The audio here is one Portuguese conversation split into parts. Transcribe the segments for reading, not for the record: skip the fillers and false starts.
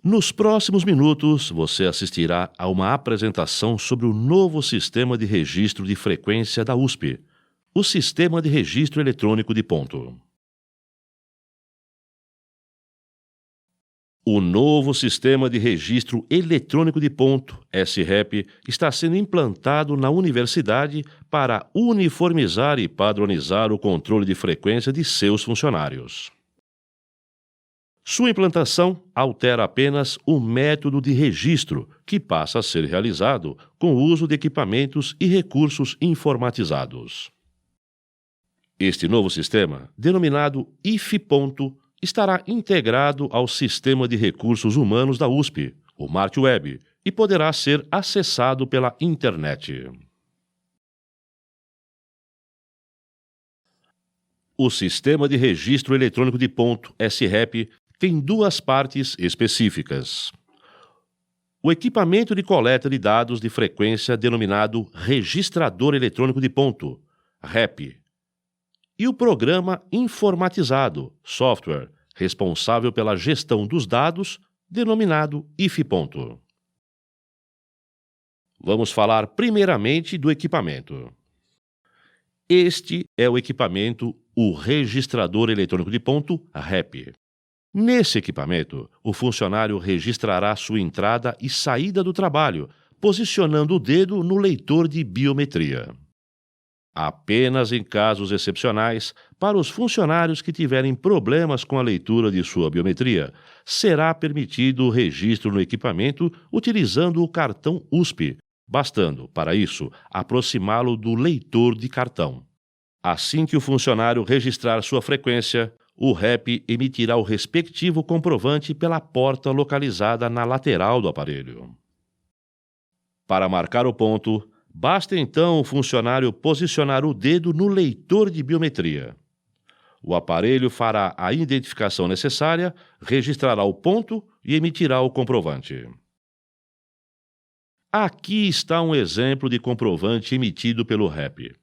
Nos próximos minutos, você assistirá a uma apresentação sobre o novo sistema de registro de frequência da USP, o Sistema de Registro Eletrônico de Ponto. O novo Sistema de Registro Eletrônico de Ponto, SREP, está sendo implantado na universidade para uniformizar e padronizar o controle de frequência de seus funcionários. Sua implantação altera apenas o método de registro, que passa a ser realizado com o uso de equipamentos e recursos informatizados. Este novo sistema, denominado IF-Ponto, estará integrado ao Sistema de Recursos Humanos da USP, o MartWeb, e poderá ser acessado pela internet. O Sistema de Registro Eletrônico de Ponto, SREP, tem duas partes específicas. O equipamento de coleta de dados de frequência denominado Registrador Eletrônico de Ponto, REP, e o programa informatizado, software, responsável pela gestão dos dados, denominado IF-Ponto. Vamos falar primeiramente do equipamento. Este é o equipamento, o Registrador Eletrônico de Ponto, REP. Nesse equipamento, o funcionário registrará sua entrada e saída do trabalho, posicionando o dedo no leitor de biometria. Apenas em casos excepcionais, para os funcionários que tiverem problemas com a leitura de sua biometria, será permitido o registro no equipamento utilizando o cartão USP, bastando, para isso, aproximá-lo do leitor de cartão. Assim que o funcionário registrar sua frequência, o REP emitirá o respectivo comprovante pela porta localizada na lateral do aparelho. Para marcar o ponto, basta então o funcionário posicionar o dedo no leitor de biometria. O aparelho fará a identificação necessária, registrará o ponto e emitirá o comprovante. Aqui está um exemplo de comprovante emitido pelo REP.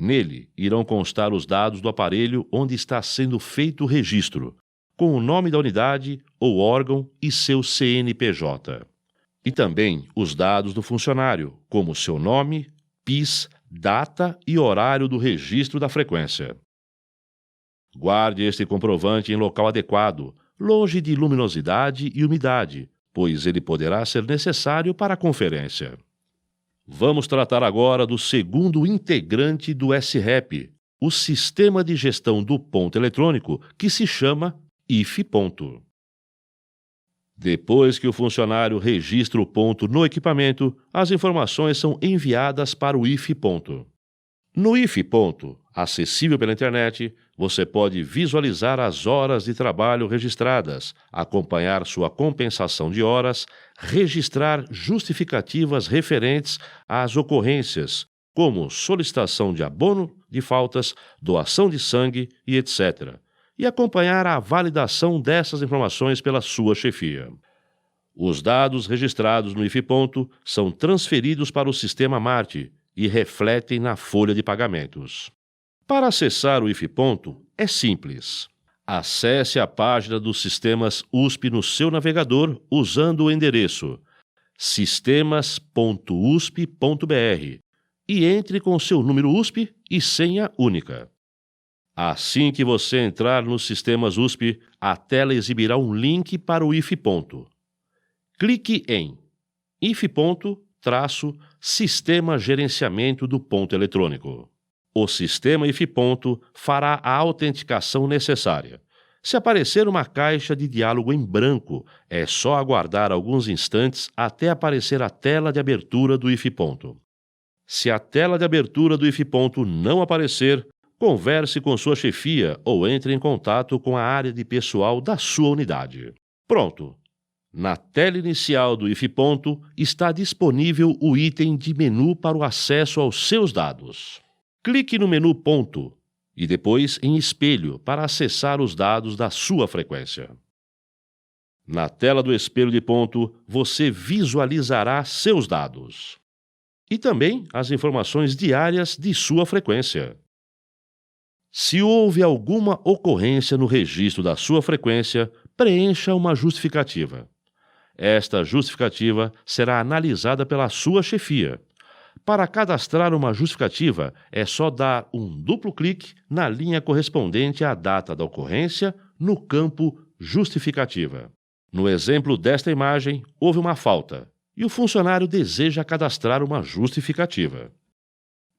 Nele irão constar os dados do aparelho onde está sendo feito o registro, com o nome da unidade ou órgão e seu CNPJ. E também os dados do funcionário, como seu nome, PIS, data e horário do registro da frequência. Guarde este comprovante em local adequado, longe de luminosidade e umidade, pois ele poderá ser necessário para a conferência. Vamos tratar agora do segundo integrante do SREP, o Sistema de Gestão do Ponto Eletrônico, que se chama IF-Ponto. Depois que o funcionário registra o ponto no equipamento, as informações são enviadas para o IF-Ponto. No IF-Ponto, acessível pela internet, você pode visualizar as horas de trabalho registradas, acompanhar sua compensação de horas, registrar justificativas referentes às ocorrências, como solicitação de abono de faltas, doação de sangue e etc., e acompanhar a validação dessas informações pela sua chefia. Os dados registrados no IF-Ponto são transferidos para o sistema MART e refletem na folha de pagamentos. Para acessar o IF-Ponto é simples. Acesse a página dos sistemas USP no seu navegador usando o endereço sistemas.usp.br e entre com seu número USP e senha única. Assim que você entrar nos sistemas USP, a tela exibirá um link para o IF-Ponto. Clique em IF-Sistema Gerenciamento do Ponto Eletrônico. O sistema IF-Ponto fará a autenticação necessária. Se aparecer uma caixa de diálogo em branco, é só aguardar alguns instantes até aparecer a tela de abertura do IF-Ponto. Se a tela de abertura do IF-Ponto não aparecer, converse com sua chefia ou entre em contato com a área de pessoal da sua unidade. Pronto! Na tela inicial do IF-Ponto está disponível o item de menu para o acesso aos seus dados. Clique no menu Ponto e depois em Espelho para acessar os dados da sua frequência. Na tela do espelho de ponto, você visualizará seus dados e também as informações diárias de sua frequência. Se houve alguma ocorrência no registro da sua frequência, preencha uma justificativa. Esta justificativa será analisada pela sua chefia. Para cadastrar uma justificativa, é só dar um duplo clique na linha correspondente à data da ocorrência no campo Justificativa. No exemplo desta imagem, houve uma falta e o funcionário deseja cadastrar uma justificativa.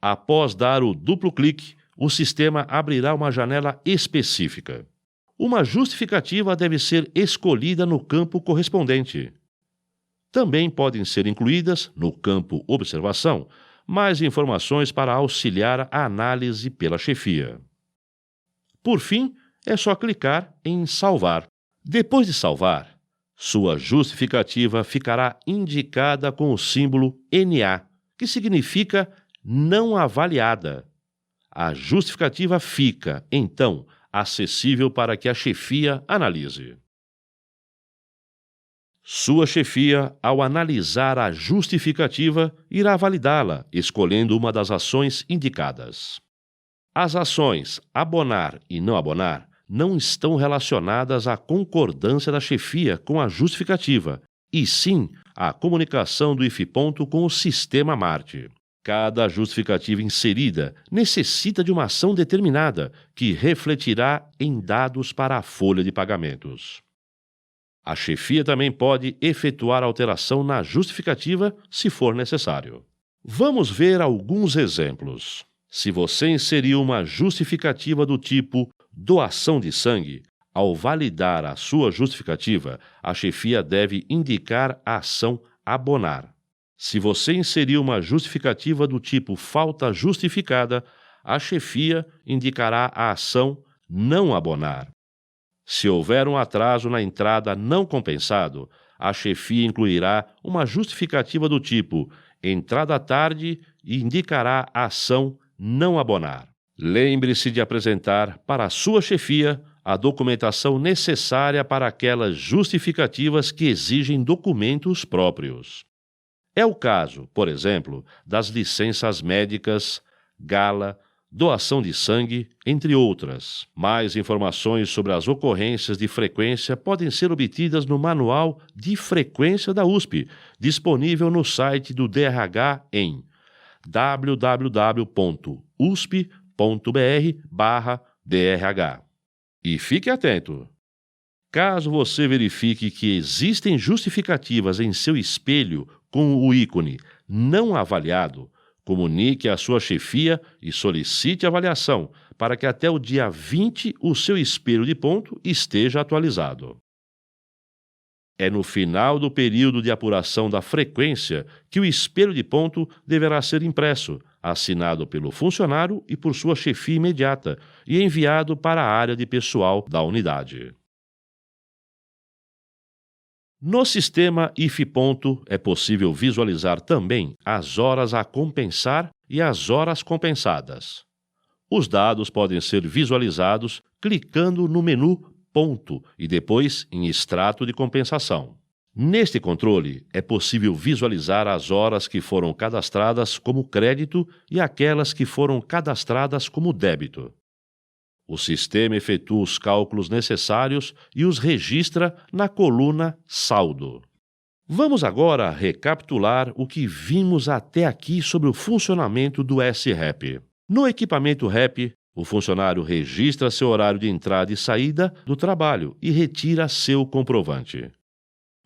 Após dar o duplo clique, o sistema abrirá uma janela específica. Uma justificativa deve ser escolhida no campo correspondente. Também podem ser incluídas, no campo Observação, mais informações para auxiliar a análise pela chefia. Por fim, é só clicar em Salvar. Depois de salvar, sua justificativa ficará indicada com o símbolo NA, que significa não avaliada. A justificativa fica, então, acessível para que a chefia analise. Sua chefia, ao analisar a justificativa, irá validá-la, escolhendo uma das ações indicadas. As ações abonar e não abonar não estão relacionadas à concordância da chefia com a justificativa, e sim à comunicação do IF-Ponto com o sistema MART. Cada justificativa inserida necessita de uma ação determinada, que refletirá em dados para a folha de pagamentos. A chefia também pode efetuar alteração na justificativa se for necessário. Vamos ver alguns exemplos. Se você inserir uma justificativa do tipo doação de sangue, ao validar a sua justificativa, a chefia deve indicar a ação abonar. Se você inserir uma justificativa do tipo falta justificada, a chefia indicará a ação não abonar. Se houver um atraso na entrada não compensado, a chefia incluirá uma justificativa do tipo entrada tarde e indicará a ação não abonar. Lembre-se de apresentar para a sua chefia a documentação necessária para aquelas justificativas que exigem documentos próprios. É o caso, por exemplo, das licenças médicas, gala, doação de sangue, entre outras. Mais informações sobre as ocorrências de frequência podem ser obtidas no Manual de Frequência da USP, disponível no site do DRH em www.usp.br/DRH. E fique atento! Caso você verifique que existem justificativas em seu espelho com o ícone não avaliado, comunique à sua chefia e solicite avaliação para que até o dia 20 o seu espelho de ponto esteja atualizado. É no final do período de apuração da frequência que o espelho de ponto deverá ser impresso, assinado pelo funcionário e por sua chefia imediata e enviado para a área de pessoal da unidade. No sistema IF-Ponto é possível visualizar também as horas a compensar e as horas compensadas. Os dados podem ser visualizados clicando no menu Ponto e depois em Extrato de compensação. Neste controle, é possível visualizar as horas que foram cadastradas como crédito e aquelas que foram cadastradas como débito. O sistema efetua os cálculos necessários e os registra na coluna Saldo. Vamos agora recapitular o que vimos até aqui sobre o funcionamento do SREP. No equipamento REP, o funcionário registra seu horário de entrada e saída do trabalho e retira seu comprovante.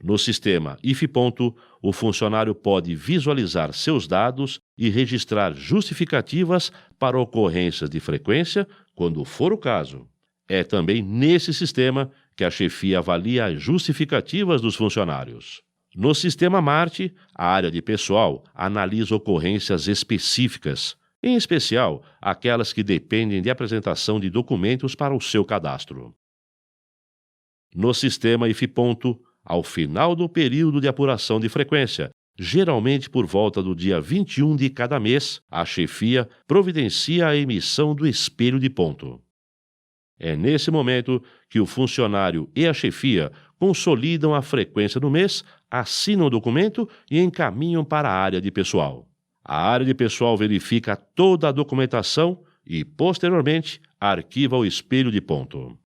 No sistema IF-Ponto, o funcionário pode visualizar seus dados e registrar justificativas para ocorrências de frequência, quando for o caso. É também nesse sistema que a chefia avalia as justificativas dos funcionários. No sistema MART, a área de pessoal analisa ocorrências específicas, em especial aquelas que dependem de apresentação de documentos para o seu cadastro. No sistema IF-Ponto, ao final do período de apuração de frequência, geralmente por volta do dia 21 de cada mês, a chefia providencia a emissão do espelho de ponto. É nesse momento que o funcionário e a chefia consolidam a frequência do mês, assinam o documento e encaminham para a área de pessoal. A área de pessoal verifica toda a documentação e, posteriormente, arquiva o espelho de ponto.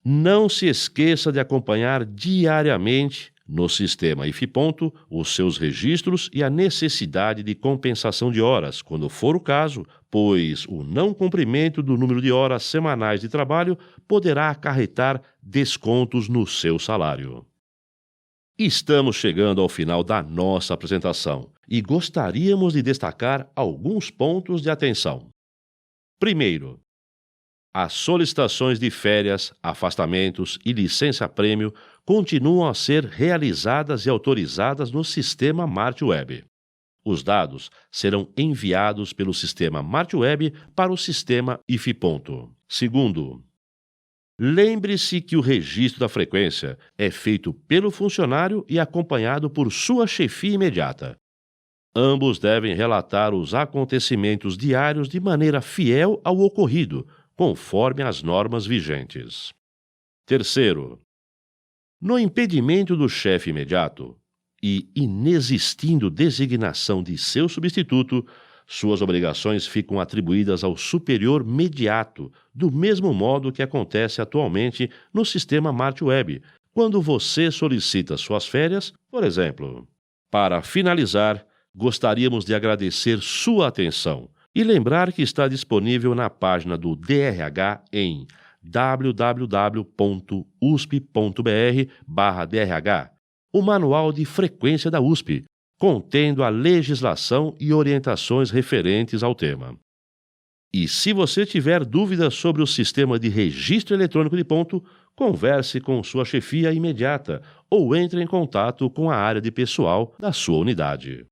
Não se esqueça de acompanhar diariamente, no sistema IFPonto, os seus registros e a necessidade de compensação de horas, quando for o caso, pois o não cumprimento do número de horas semanais de trabalho poderá acarretar descontos no seu salário. Estamos chegando ao final da nossa apresentação e gostaríamos de destacar alguns pontos de atenção. Primeiro, as solicitações de férias, afastamentos e licença-prêmio continuam a ser realizadas e autorizadas no sistema MartWeb. Os dados serão enviados pelo sistema MartWeb para o sistema IFPonto. Segundo, lembre-se que o registro da frequência é feito pelo funcionário e acompanhado por sua chefia imediata. Ambos devem relatar os acontecimentos diários de maneira fiel ao ocorrido, conforme as normas vigentes. Terceiro, no impedimento do chefe imediato e inexistindo designação de seu substituto, suas obrigações ficam atribuídas ao superior mediato, do mesmo modo que acontece atualmente no sistema MartWeb, quando você solicita suas férias, por exemplo. Para finalizar, gostaríamos de agradecer sua atenção e lembrar que está disponível na página do DRH em www.usp.br/DRH, o Manual de Frequência da USP, contendo a legislação e orientações referentes ao tema. E se você tiver dúvidas sobre o sistema de registro eletrônico de ponto, converse com sua chefia imediata ou entre em contato com a área de pessoal da sua unidade.